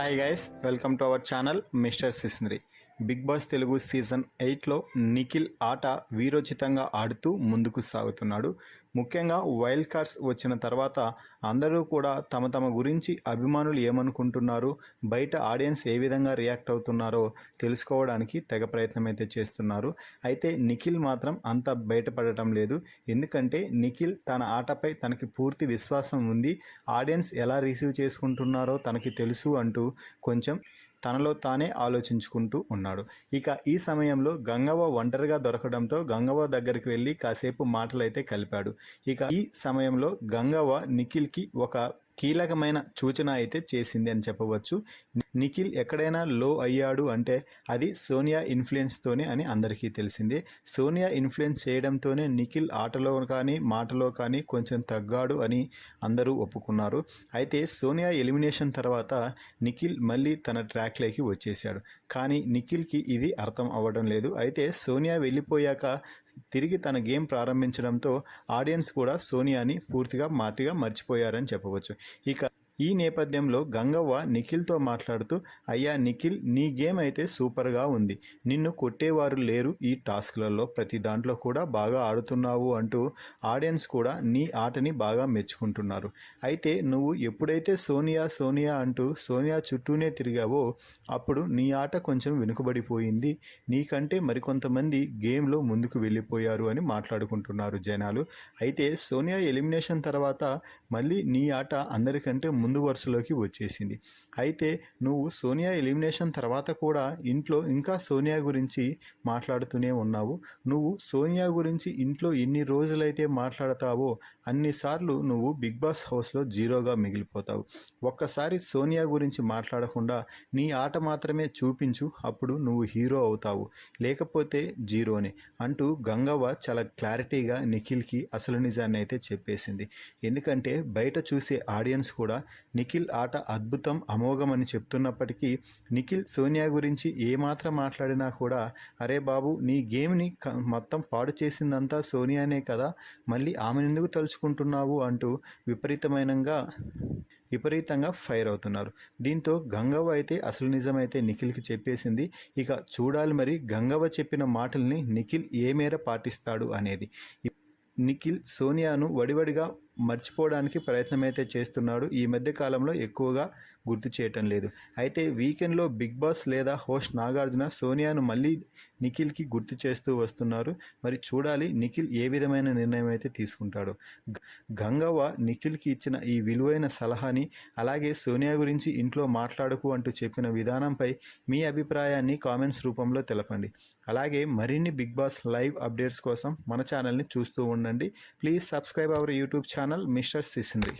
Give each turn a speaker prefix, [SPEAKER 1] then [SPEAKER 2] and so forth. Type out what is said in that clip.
[SPEAKER 1] Hi guys, welcome to our channel mister సిస్నరీ. Bigg Boss Telugu season 8లో నిఖిల్ ఆట వీరోచితంగా ఆడుతూ ముందుకు సాగుతున్నాడు. ముఖ్యంగా వైల్డ్ కార్డ్స్ వచ్చిన తర్వాత అందరూ కూడా తమ తమ గురించి అభిమానులు ఏమనుకుంటున్నారు, బయట ఆడియన్స్ ఏ విధంగా రియాక్ట్ అవుతున్నారో తెలుసుకోవడానికి తెగ ప్రయత్నం అయితే చేస్తున్నారు. అయితే నిఖిల్ మాత్రం అంత బయటపడటం లేదు. ఎందుకంటే నిఖిల్ తన ఆటపై తనకి పూర్తి విశ్వాసం ఉంది, ఆడియన్స్ ఎలా రిసీవ్ చేసుకుంటున్నారో తనకి తెలుసు అంటూ కొంచెం తనలో తానే ఆలోచించుకుంటూ ఉన్నాడు. ఇక ఈ సమయంలో గంగవ్వ ఒంటరిగా దొరకడంతో గంగవ్వ దగ్గరికి వెళ్ళి కాసేపు మాటలైతే కలిపాడు. ఇక ఈ సమయంలో గంగవ్వ నిఖిల్కి ఒక కీలకమైన సూచన అయితే చేసింది అని చెప్పవచ్చు. నిఖిల్ ఎక్కడైనా లో అయ్యాడు అంటే అది సోనియా ఇన్ఫ్లుయెన్స్తోనే అని అందరికీ తెలిసిందే. సోనియా ఇన్ఫ్లుయెన్స్ చేయడంతోనే నిఖిల్ ఆటలో కానీ మాటలో కానీ కొంచెం తగ్గాడు అని అందరూ ఒప్పుకున్నారు. అయితే సోనియా ఎలిమినేషన్ తర్వాత నిఖిల్ మళ్ళీ తన ట్రాక్లోకి వచ్చేసాడు. కానీ నిఖిల్కి ఇది అర్థం అవ్వడం లేదు. అయితే సోనియా వెళ్ళిపోయాక తిరిగి తన గేమ్ ప్రారంభించడంతో ఆడియన్స్ కూడా సోనియాని పూర్తిగా మర్చిపోయారని చెప్పవచ్చు. ఇక ఈ నేపథ్యంలో గంగవ్వ నిఖిల్తో మాట్లాడుతూ, అయ్యా నిఖిల్, నీ గేమ్ అయితే సూపర్గా ఉంది, నిన్ను కొట్టేవారు లేరు ఈ టాస్క్లలో, ప్రతి దాంట్లో కూడా బాగా ఆడుతున్నావు అంటూ ఆడియన్స్ కూడా నీ ఆటని బాగా మెచ్చుకుంటున్నారు. అయితే నువ్వు ఎప్పుడైతే సోనియా సోనియా అంటూ సోనియా చుట్టూనే తిరిగావో అప్పుడు నీ ఆట కొంచెం వెనుకబడిపోయింది, నీకంటే మరికొంతమంది గేమ్లో ముందుకు వెళ్ళిపోయారు అని మాట్లాడుకుంటున్నారు జనాలు. అయితే సోనియా ఎలిమినేషన్ తర్వాత మళ్ళీ నీ ఆట అందరికంటే ముందు వరుసలోకి వచ్చేసింది. అయితే నువ్వు సోనియా ఎలిమినేషన్ తర్వాత కూడా ఇంట్లో ఇంకా సోనియా గురించి మాట్లాడుతూనే ఉన్నావు. నువ్వు సోనియా గురించి ఇంట్లో ఎన్ని రోజులైతే మాట్లాడతావో అన్నిసార్లు నువ్వు బిగ్ బాస్ హౌస్లో జీరోగా మిగిలిపోతావు. ఒక్కసారి సోనియా గురించి మాట్లాడకుండా నీ ఆట మాత్రమే చూపించు, అప్పుడు నువ్వు హీరో అవుతావు, లేకపోతే జీరోనే అంటూ గంగవ్వ చాలా క్లారిటీగా నిఖిల్కి అసలు నిజాన్ని అయితే చెప్పేసింది. ఎందుకంటే బయట చూసే ఆడియన్స్ కూడా నిఖిల్ ఆట అద్భుతం, అమోఘం అని చెప్తున్నప్పటికీ నిఖిల్ సోనియా గురించి ఏమాత్రం మాట్లాడినా కూడా, అరే బాబు, నీ గేమ్ని మొత్తం పాడు చేసిందంతా సోనియానే కదా, మళ్ళీ ఆమెను ఎందుకు తలుచుకుంటున్నావు అంటూ విపరీతంగా ఫైర్ అవుతున్నారు. దీంతో గంగవ్వ అయితే అసలు నిజమైతే నిఖిల్కి చెప్పేసింది. ఇక చూడాలి మరి గంగవ్వ చెప్పిన మాటల్ని నిఖిల్ ఏ మేర పాటిస్తాడు అనేది. నిఖిల్ సోనియాను వడివడిగా మర్చిపోవడానికి ప్రయత్నమైతే చేస్తున్నాడు. ఈ మధ్య కాలంలో ఎక్కువగా గుర్తు చేయటం లేదు. అయితే వీకెండ్లో బిగ్ బాస్ లేదా హోస్ట్ నాగార్జున సోనియాను మళ్ళీ నిఖిల్కి గుర్తు చేస్తూ వస్తున్నారు. మరి చూడాలి నిఖిల్ ఏ విధమైన నిర్ణయం అయితే తీసుకుంటాడో. గంగవ్వ నిఖిల్కి ఇచ్చిన ఈ విలువైన సలహాని, అలాగే సోనియా గురించి ఇంట్లో మాట్లాడకు అంటూ చెప్పిన విధానంపై మీ అభిప్రాయాన్ని కామెంట్స్ రూపంలో తెలపండి. అలాగే మరిన్ని బిగ్ బాస్ లైవ్ అప్డేట్స్ కోసం మన ఛానల్ని చూస్తూ ఉండండి. Please subscribe our YouTube channel mister సిస్నరీ.